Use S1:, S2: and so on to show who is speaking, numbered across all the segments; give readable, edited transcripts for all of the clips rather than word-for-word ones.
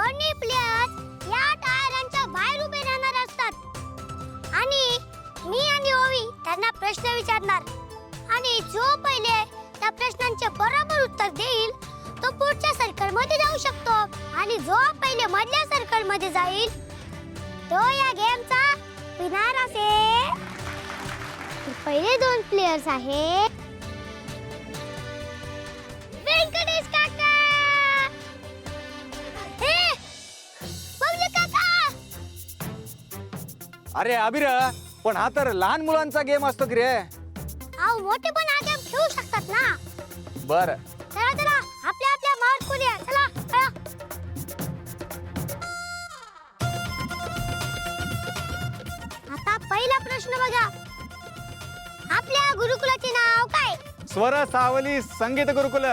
S1: दोन्ही प्लेयर्स या टायरांच्या बाहेर उभे राहणार असतात आणि मी आणि ओवी त्यांना प्रश्न विचारणार आणि जो पहिले त्या प्रश्नांचे बरोबर उत्तर देईल तो पुढच्या सर्कल मध्ये जाऊ शकतो आणि जो पहिले मधल्या सर्कल मध्ये जाईल तो या गेमचा विनर असेल. पहिले दोन प्लेयर्स आहेत व्यंकटेश काका. हे बबलू काका.
S2: अरे अभिर, पण हा तर लहान मुलांचा गेम असतो की रे.
S1: अहो मोठे पण हा गेम खेळू शकतात ना.
S2: बर,
S1: चला चला आपल्या आपल्या मार्क खोल्या. चला चला. आता पहिला प्रश्न बघा. आपल्या गुरुकुलाचे नाव काय?
S2: स्वर सावली संगीत गुरुकुल.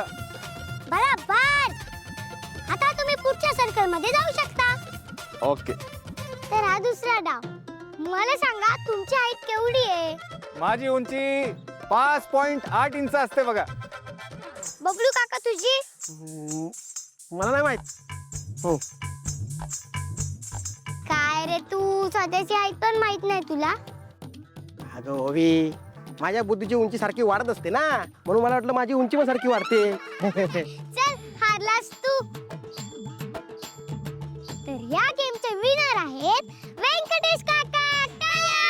S1: बरोबर. आता तुम्ही पुढच्या सर्कल मध्ये जाऊ शकता.
S2: ओके.
S1: तर हा दुसरा डाव. मला सांगा तुमची हाईट केवढी आहे?
S2: माझी उंची 5.8 इंच असते बघा.
S1: बबलू काका तुझी?
S3: मला नाही माहित. हो.
S1: काय रे तू स्वतःची हाईट पण माहित नाही तुला?
S3: अगं ओवी, माझ्या बुद्धीची उंची सारखी वाढत असते ना, म्हणून मला वाटलं माझी उंची पण सारखी वाढते.
S1: चल हारलास तू. तर या गेमचे विनर आहेत व्यंकटेश काका. टाळ्या!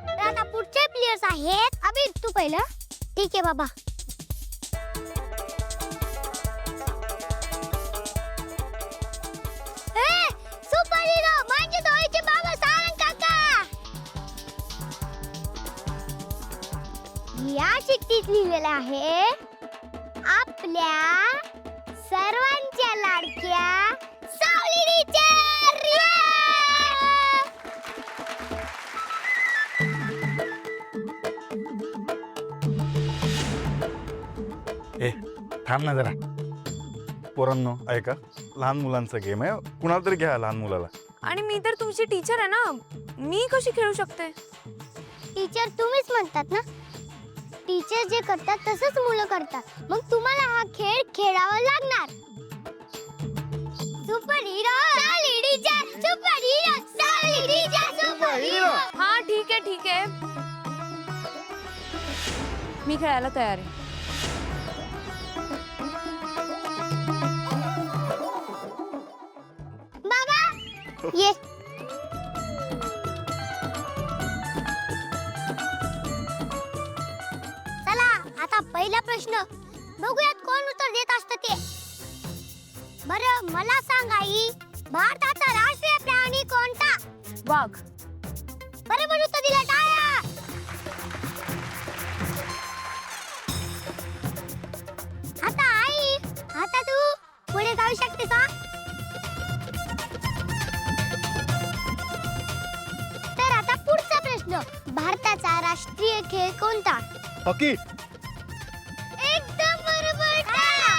S1: तर आता पुढचे प्लेयर्स आहेत. अभि तू पहिलं. ठीक आहे बाबा. ए, सुपर हिरो म्हणजे दोघीचे बाबा सारंग काका. या चिठ्ठीत लिहिलेलं आहे आपल्या सर्वांच्या लाडक्या सावली टीचर.
S4: ए थांब ना जरा. पोरांनो ऐका, लहान मुलांचा गेम आहे, कुणाला तरी घ्या लहान मुलाला.
S5: आणि मी तर तुमची टीचर आहे ना, मी कशी खेळू शकते?
S1: टीचर तुम्हीच म्हणतात ना. टीचर जे करतात तसंच मुलं करतात. मग तुम्हाला हा खेळ खेळावा लागणार. सुपर हिरो सावली टीचर. सुपर हिरो सावली टीचर. Super hero.
S5: हा ठीक आहे ठीक आहे, मी खेळायला तयार आहे.
S1: बाबा ये. चला आता पहिला प्रश्न बघूयात कोण उत्तर देत असतं ते. बरं मला सांग आई, भारताचा राष्ट्रीय प्राणी कोणता?
S5: वाघ.
S1: बरोबर उत्तर दिलं. टाळ्या. आता आई, आता तू पुढे जाऊ शकते का? तर आता पुढचा प्रश्न. भारताचा राष्ट्रीय खेळ कोणता?
S2: हॉकी.
S1: एकदम बरोबर. टाळ्या.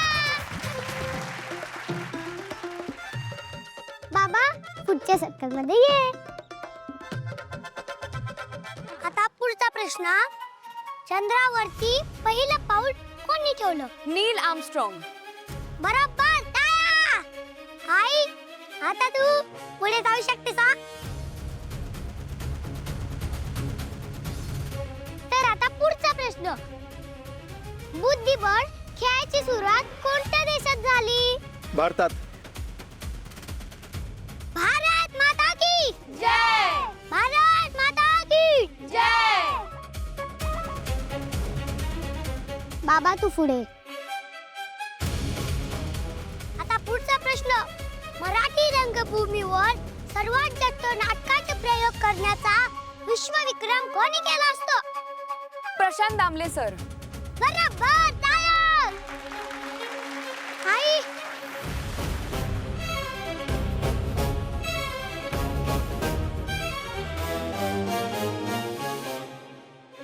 S1: बाबा पुढच्या सर्कल मध्ये ये. आता पुढचा प्रश्न. चंद्रावरती पहिलं पाऊल कोणी ठेवलं?
S5: नील आर्मस्ट्रॉंग.
S1: बरोबर. टाळ्या. आई, आता तू पुढे जाऊ शकते का? तर आता पुढचा प्रश्न. बुद्धिबळ खेळाची सुरुवात कोणत्या देशात झाली?
S2: भारतात.
S1: भारत माता की
S5: जय.
S1: भारत माता की
S5: जय.
S1: बाबा तू पुढे. आता पुढचा प्रश्न. मराठी रंगभूमीवर सर्वात जास्त नाटकाचे प्रयोग करण्याचा विश्वविक्रम कोणी केला असतो?
S5: प्रशांत दामले सर.
S1: बरोबर. टाळ्या. आई,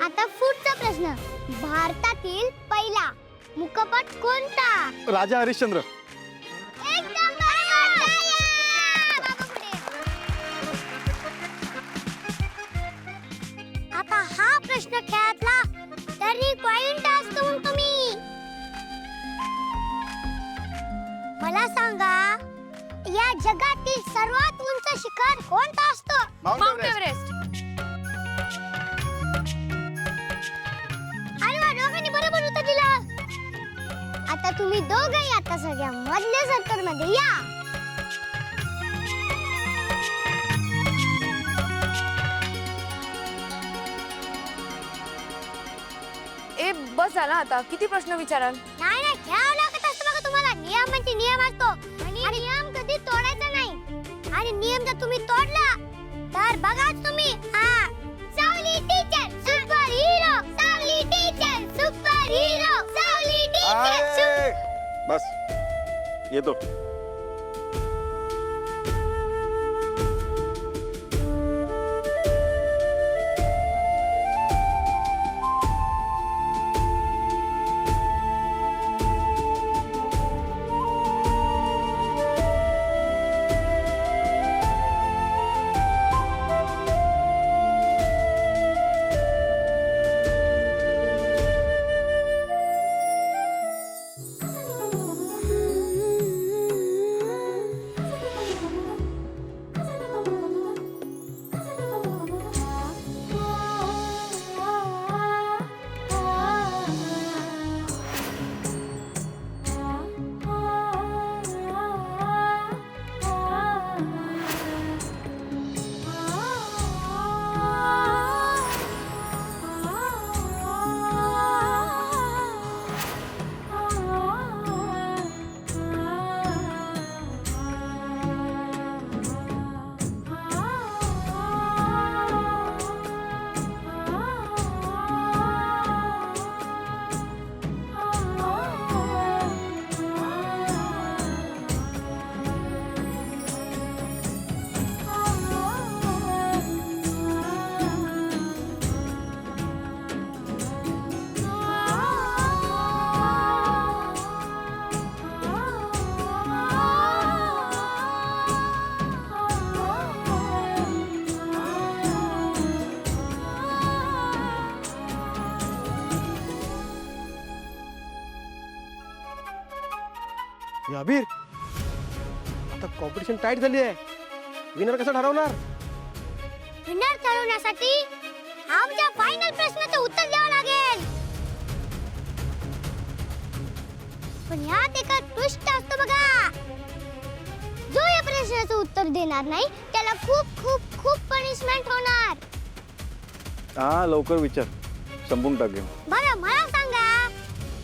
S1: आता पुढचा प्रश्न. भारतातील पहिला मुखपट कोणता?
S2: राजा हरिश्चंद्र.
S1: एकदम बरोबर. टाळ्या. बाबा पुढे. आता हा प्रश्न खेळातला तरी पॉइंट असतो म्हणतो मी. या जगातील सर्वात उंच शिखर कोणतं असतं?
S5: Mount Everest.
S1: अरे वा, दोघांनी बरोबर उत्तर दिलं. आता तुम्ही दोघंही आता सगळ्या मधल्या सर्कल मध्ये या.
S5: ए बस झाला आता, किती प्रश्न विचाराल?
S1: नाही नाही, खेळावं लागत असतं बघा तुम्हाला. नियम म्हणजे नियम असतो आणि नियम कधी तोडायचा नाही. आणि नियम जर तुम्ही तोडला तर बघा तुम्ही. हा, सावली टीचर सुपर हिरो, सावली टीचर सुपर हिरो, सावली टीचर.
S4: आहे. बस येतो.
S3: अबीर, आता कॉम्पिटिशन टाईट झाली आहे. विनर कसं ठरवणार?
S1: विनर ठरवण्यासाठी आमच्या फायनल प्रश्नाचं उत्तर द्यावं लागेल. पण यात एका ट्विस्ट असतो बघा. जो या प्रश्नाचं उत्तर देणार नाही त्याला खूप खूप खूप पनिशमेंट होणार.
S4: हा लवकर विचार, संपून टाकेन.
S1: बरं मला सांगा,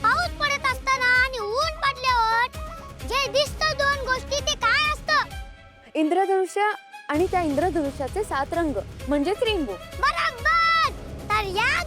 S1: पाऊस पडत असताना आणि ऊन पडल्यावर जे दिसतं दोन गोष्टी ते काय असतं?
S5: इंद्रधनुष्य आणि त्या इंद्रधनुष्याचे 7 रंग म्हणजेच रेनबो.
S1: बरोबर. तर या